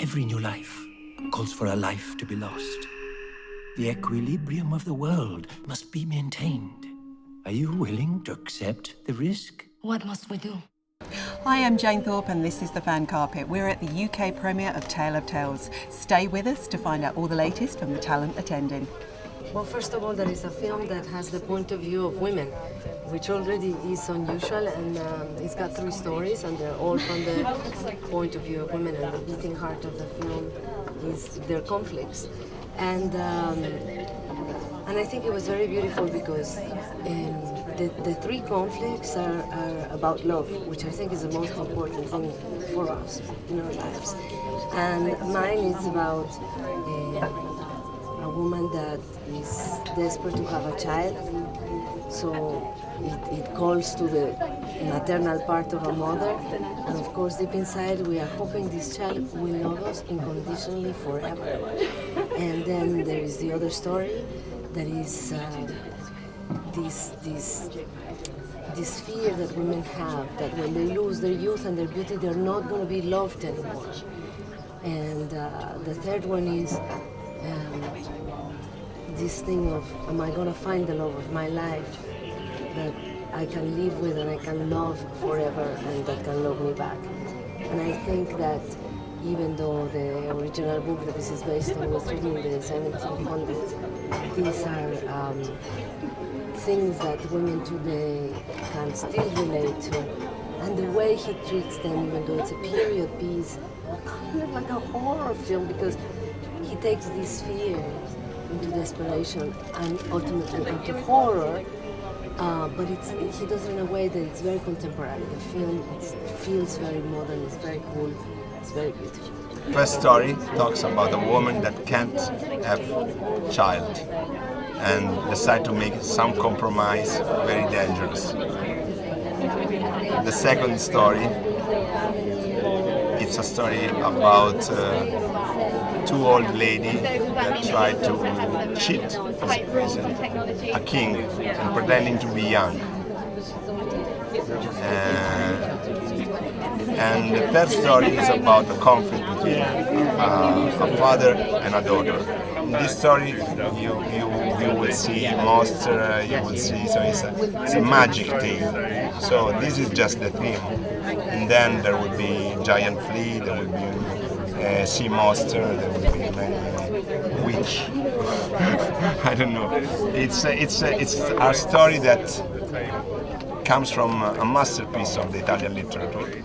Every new life calls for a life to be lost. The equilibrium of the world must be maintained. Are you willing to accept the risk? What must we do? Hi, I'm Jayne Thorpe and this is The Fan Carpet. We're at the UK premiere of Tale of Tales. Stay with us to find out all the latest from the talent attending. Well, first of all, there is a film that has the point of view of women, which already is unusual, and it's got 3 stories, and they're all from the point of view of women, and the beating heart of the film is their conflicts. And I think it was very beautiful because the 3 conflicts are about love, which I think is the most important thing for us in our lives. And mine is about a woman that is desperate to have a child, so it calls to the maternal part of a mother, and of course deep inside we are hoping this child will love us unconditionally forever. And then there is the other story that is this fear that women have, that when they lose their youth and their beauty, they're not going to be loved anymore. And the third one is this thing of, am I going to find the love of my life that I can live with and I can love forever and that can love me back? And I think that even though the original book that this is based on was written in the 1700s, these are things that women today can still relate to. And the way he treats them, even though it's a period piece, kind of like a horror film, because he takes this fear into desperation and ultimately into horror, but he does it in a way that it's very contemporary. The film feels very modern, it's very cool, it's very beautiful. First story talks about a woman that can't have child and decide to make some compromise very dangerous. The second story, it's a story about 2 old ladies that try to cheat as a king and pretending to be young. And the third story is about the conflict between a father and a daughter. In this story, you will see monster, you will see, so it's a magic tale. So this is just the theme. And then there will be giant flea, there will be sea monster, there will be witch. I don't know. It's a story that comes from a masterpiece of the Italian literature.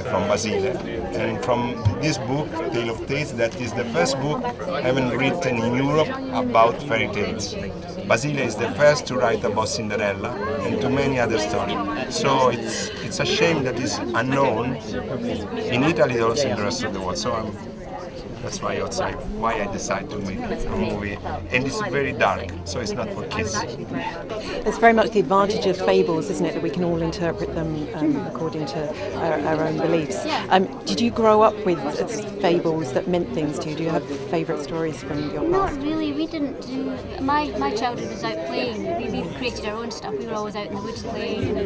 From Basile, and from this book, Tale of Tales, that is the first book ever written in Europe about fairy tales. Basile is the first to write about Cinderella and to many other stories. So it's a shame that it's unknown in Italy, also in the rest of the world. So that's why I decided to make a movie, and it's very dark, so it's not for kids. It's very much the advantage of fables, isn't it, that we can all interpret them according to our own beliefs. Did you grow up with fables that meant things to you? Do you have favourite stories from your past? Not really. We didn't do. My childhood was out playing. We created our own stuff. We were always out in the woods playing,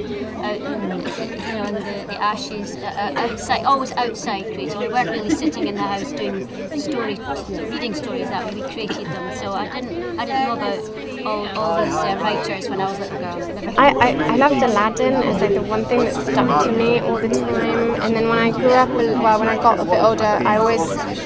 out in the ashes, outside, always outside creating. We weren't really sitting in the house doing reading stories that way. We created them. So I didn't know about all these writers when I was a little girl. I loved Aladdin. It was like the one thing that stuck to me all the time. And then when I grew up, when I got a bit older, I always,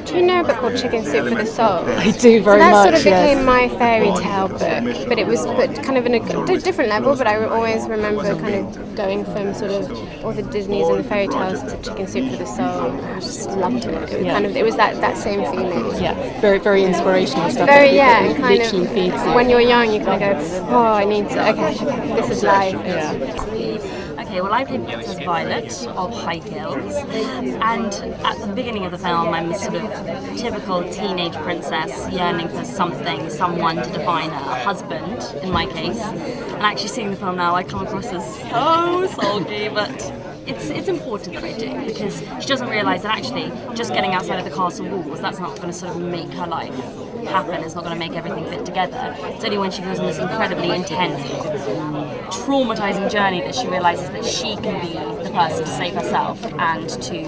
do you know a book called Chicken Soup for the Soul? I do very much. That sort of became my fairy tale book, but it was kind of in a different level. But I always remember kind of going from sort of all the Disneys and the fairy tales to Chicken Soup for the Soul. I just loved it. It was it was that same feeling. Yeah, very very inspirational stuff. And kind of feeds you. when you're young, you kind of go, oh, I need to. Okay, this is life. Okay, well I played as Violet of Highhills, and at the beginning of the film I'm a sort of typical teenage princess yearning for something, someone to define her, a husband in my case. And actually seeing the film now I come across as so sulky, but it's important that I do, because she doesn't realise that actually just getting outside of the castle walls, that's not going to sort of make her life happen, it's not going to make everything fit together. It's only when she goes on this incredibly intense, traumatising journey that she realises that she can be the person to save herself and to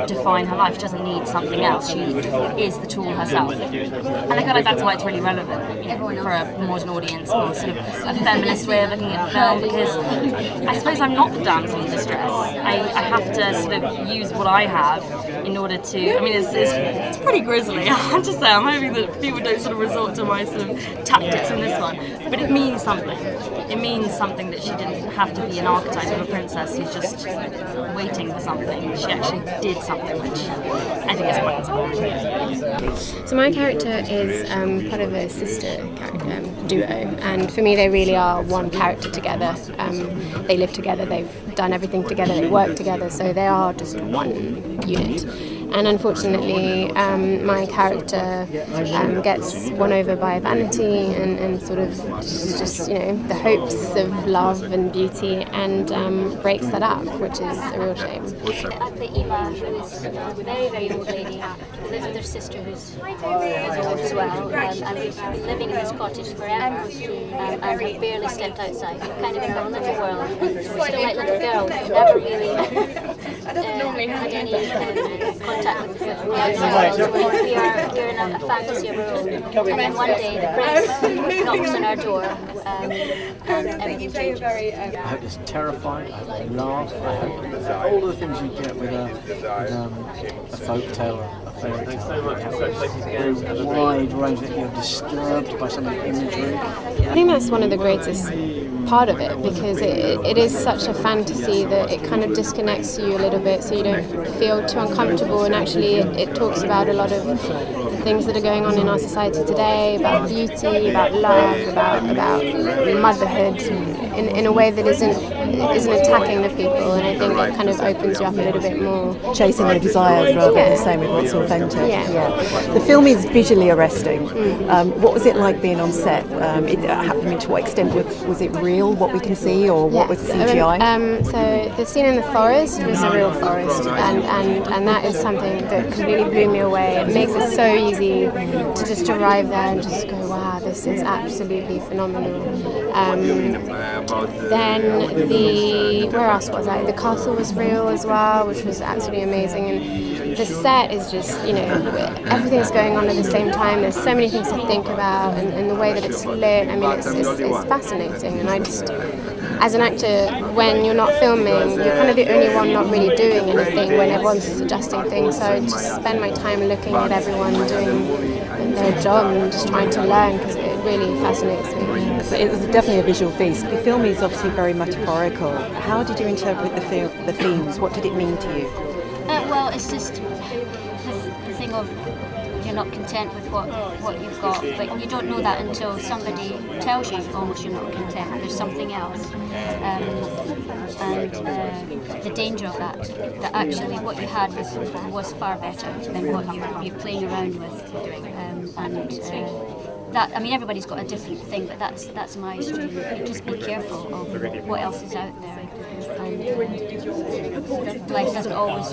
define her life. She doesn't need something else. She is the tool herself. And I feel like that's why it's really relevant for a modern audience, or sort of a feminist way of looking at film, because I suppose I'm not the damsel in distress. I have to sort of use what I have in order to, I mean, it's pretty grisly, I have to say. I'm hoping that people don't sort of resort to my sort of tactics in this one, but it means something. It means something that she didn't have to be an archetype of a princess who's just waiting for something. She actually did something, which I think is quite inspiring. So my character is part of a sister character duo, and for me they really are one character together. They live together, they've done everything together, they work together, so they are just one unit. And unfortunately, my character gets won over by vanity and sort of just the hopes of love and beauty, and breaks that up, which is a real shame. I play Eva, who is a very, very old lady, who lives with her sister who's old as well, and we've been living in this cottage forever, and we've barely stepped outside. We've kind of in our little world, so we're still like little girls, we've never really had any contact with the outside world. So we are in a fantasy of our own, and then one day the prince knocks on our door, and everything changes. I hope it's terrifying, I hope they laugh, I hope all the things you get with a folk tale, a fairy tale. There's a wide range that you're disturbed by some of the imagery. I think that's one of the greatest part of it, because it is such a fantasy that it kind of disconnects you a little bit, so you don't feel too uncomfortable, and actually it talks about a lot of the things that are going on in our society today, about beauty, about love, about motherhood, in a way that isn't attacking the people, and I think it kind of opens you up a little bit more. Chasing their desires rather than saying with what's authentic. Yeah. The film is visually arresting. What was it like being on set? To what extent was it real, what we can see, or what was CGI? So the scene in the forest was a real forest, and that is something that completely blew me away. It makes it so easy to just arrive there and just go, wow, this is absolutely phenomenal. Then where else was I? The castle was real as well, which was absolutely amazing. And the set is just, everything's going on at the same time. There's so many things to think about, and the way that it's lit, I mean, it's fascinating. And I just, as an actor, when you're not filming, you're kind of the only one not really doing anything when everyone's suggesting things. So I just spend my time looking at everyone doing their job and just trying to learn, because it really fascinates me. So it was definitely a visual feast. The film is obviously very metaphorical. How did you interpret the themes? What did it mean to you? Well, it's just the thing of you're not content with what you've got, but you don't know that until somebody tells you almost you're not content, there's something else. And the danger of that actually what you had was far better than what you're playing around with. That, I mean, everybody's got a different thing, but that's my stream. Just be careful of what else is out there. And life doesn't always,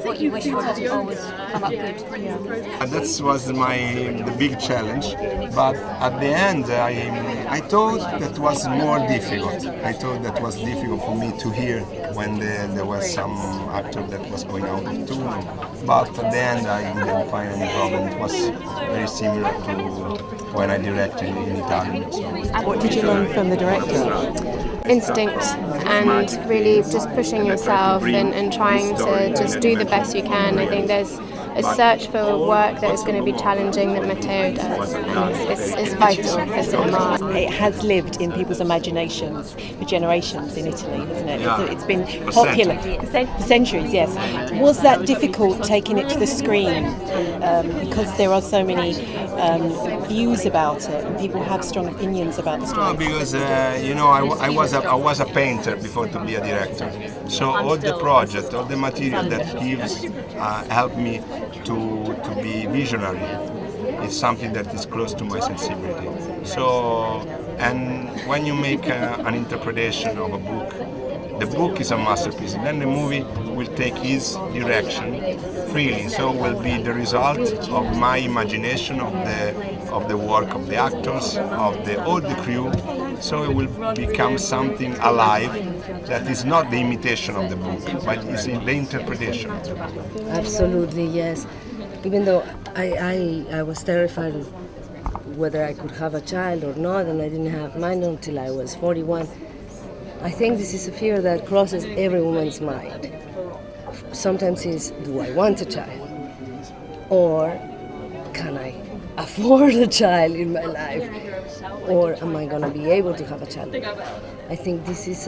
what you wish for doesn't always come up good. That was the big challenge, but at the end I thought that was more difficult. I thought that was difficult for me to hear when there was some actor that was going out of tune, but at the end I didn't find any problem. It was very similar to when I directed in Italian. So. What did you learn from the director? Instinct, and really just pushing yourself and trying to just do the best you can. I think there's a search for work that is going to be challenging that Matteo does, and it's vital for cinema. It has lived in people's imaginations for generations in Italy, hasn't it? Yeah. It's been popular for centuries, yes. Was that difficult taking it to the screen? Because there are so many views about it, and people have strong opinions about the story. No, because I was a painter before to be a director. So all the project, all the material that gives helped me to be visionary. It's something that is close to my sensibility. So, and when you make an interpretation of a book, the book is a masterpiece, and then the movie will take its direction freely. So will be the result of my imagination of the work of the actors, of all the crew, so it will become something alive that is not the imitation of the book, but is in the interpretation of the book. Absolutely, yes. Even though I was terrified of whether I could have a child or not, and I didn't have mine until I was 41. I think this is a fear that crosses every woman's mind. Sometimes it's, do I want a child? Or can I afford a child in my life? Or am I going to be able to have a child? I think this is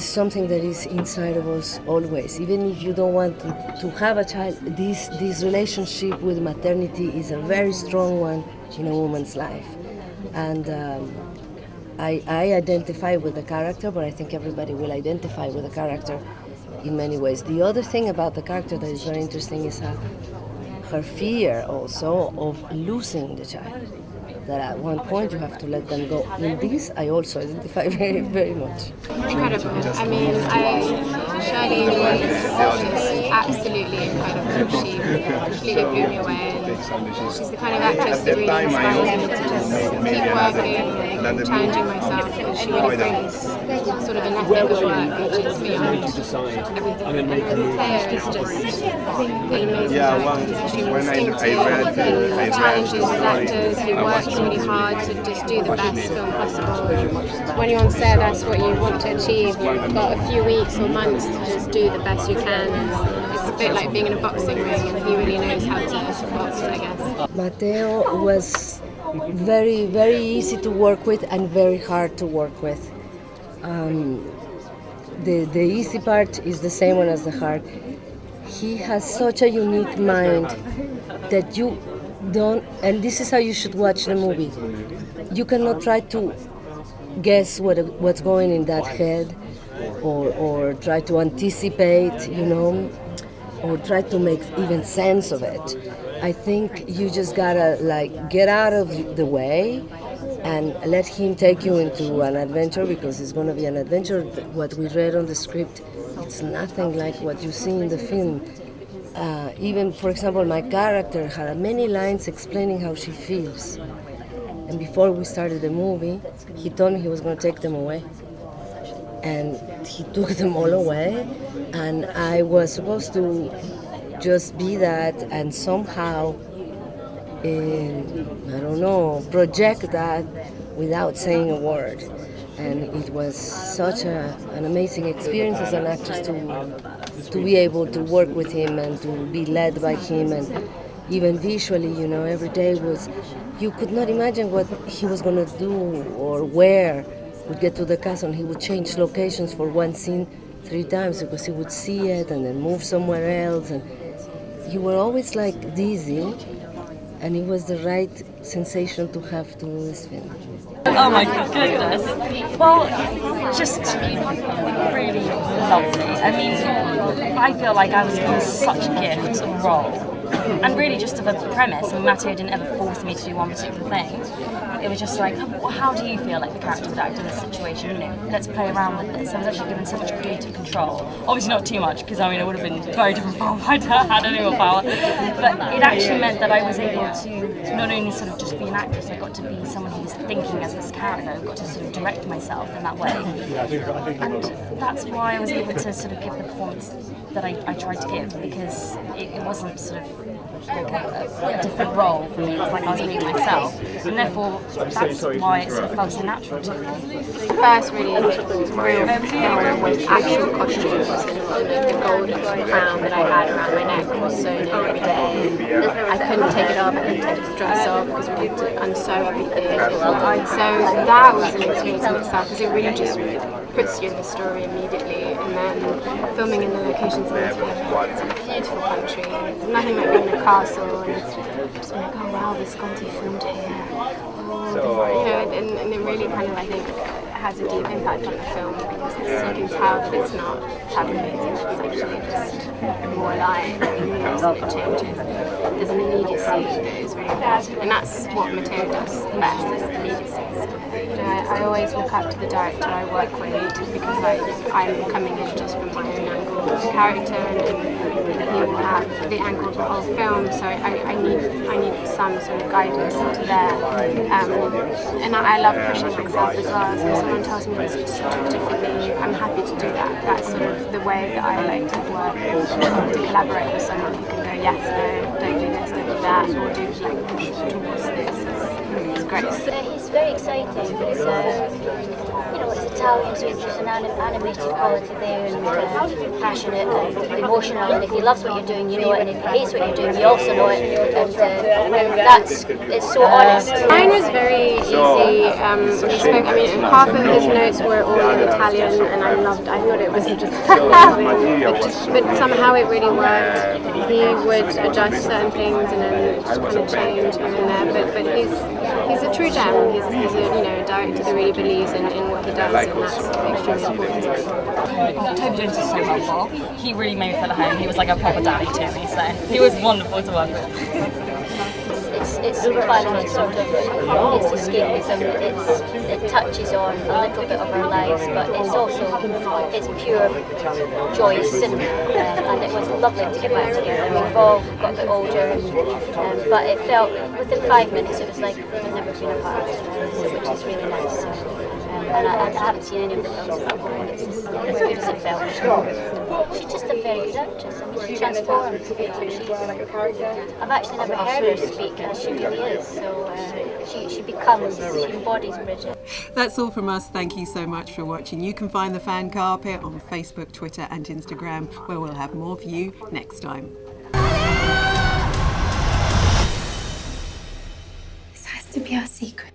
something that is inside of us always. Even if you don't want to have a child, this relationship with maternity is a very strong one in a woman's life. And I identify with the character, but I think everybody will identify with the character in many ways. The other thing about the character that is very interesting is her fear also of losing the child. That at one point you have to let them go. In this, I also identify very, very much. Incredible. I mean, Shirley is absolutely incredible. She completely blew me away. She's the kind of actress that really inspires me to just keep working, challenging myself, because she really brings sort of an ethic of work which is beyond everything. And Matteo is just really amazing. Yeah, well, when I read he challenges his actors, he works really hard to just do the best film possible. When you're on set, that's what you want to achieve. You've got a few weeks or months to just do the best you can. It's a bit like being in a boxing ring, and he really knows how to box, I guess. Matteo was very, very easy to work with and very hard to work with. The easy part is the same one as the hard. He has such a unique mind that you don't, and this is how you should watch the movie. You cannot try to guess what's going in that head, or try to anticipate, or try to make even sense of it. I think you just gotta get out of the way and let him take you into an adventure, because it's gonna be an adventure. What we read on the script, it's nothing like what you see in the film. Even, for example, my character had many lines explaining how she feels. And before we started the movie, he told me he was going to take them away. And he took them all away. And I was supposed to just be that and somehow, project that without saying a word. And it was such an amazing experience as an actress to be able to work with him and to be led by him, and even visually, every day was, you could not imagine what he was going to do or where. We'd get to the castle and he would change locations for one scene 3 times because he would see it and then move somewhere else, and you were always dizzy, and it was the right sensation to have to do this film. Oh my goodness. Well, just really lovely. I mean, I feel like I was given such a gift of a role. And really just of a premise. I mean, Matteo didn't ever force me to do one particular thing. It was just like, how do you feel like the character would act in this situation? Let's play around with this. I was actually given so much creative control. Obviously not too much, because it would have been a very different film if I'd had any more power. But it actually meant that I was able to not only sort of just be an actress, I got to be someone who was thinking as this character. I got to sort of direct myself in that way. And that's why I was able to sort of give the performance that I tried to give, because it wasn't sort of like a different role for me. It was like I was being myself, and therefore that's why it sort of felt so natural to me. The first really real film was actual costumes. The gold crown that I had around my neck was sewn in every day. I couldn't take it off, I couldn't take the dress off because we had to unsew everything. So that was an experience in itself, because it really just puts you in the story immediately. And then filming in the locations in Matteo, it's a beautiful country. There's nothing like being in a castle and just being like, oh wow, Visconti filmed here. And it really kind of, I think, has a deep impact on the film because you can tell that it's not fabricated, it's actually just more alive, and it changes. There's an immediacy that is really important, and that's what Matteo does the best, is immediacy. I always look up to the director I work with because I'm coming in just from my own angle of the character, and he will have the angle of the whole film, so I need some sort of guidance to there. And I love pushing myself as well, so if someone tells me to do differently, I'm happy to do that. That's sort of the way that I like to work, to collaborate with someone who can go, yes, no, don't do this, don't do that, or do like push towards this. It's great. He's very exciting. It's Italian, so there's an animated quality there, and passionate and emotional. And if he loves what you're doing, you know it. And if he hates what you're doing, you also know it. And it's so honest. Mine was very easy. He spoke. I mean, half of his notes were all in Italian, and I thought it was just, but somehow it really worked. He would adjust certain things and then just kind of change here and there. But he's a true gem. He's a director that really believes in what he does, and that's extremely important. Toby Jones is so helpful. He really made me feel at home. He was like a proper daddy to me, so he was wonderful to work with. It's violent, sort of, it's escapism, it touches on a little bit of our lives, but it's pure joyous cinema, and it was lovely to get back together. We've all got a bit older, but it felt, within 5 minutes, it was like we've never been apart, which is really nice. And I haven't seen any of the films about her, and it's as good as it felt. She's just a very good actress. I mean, she transforms. I've actually never heard her speak as she really is, so she embodies Bridget. That's all from us. Thank you so much for watching. You can find the Fan Carpet on Facebook, Twitter and Instagram, where we'll have more for you next time. This has to be our secret.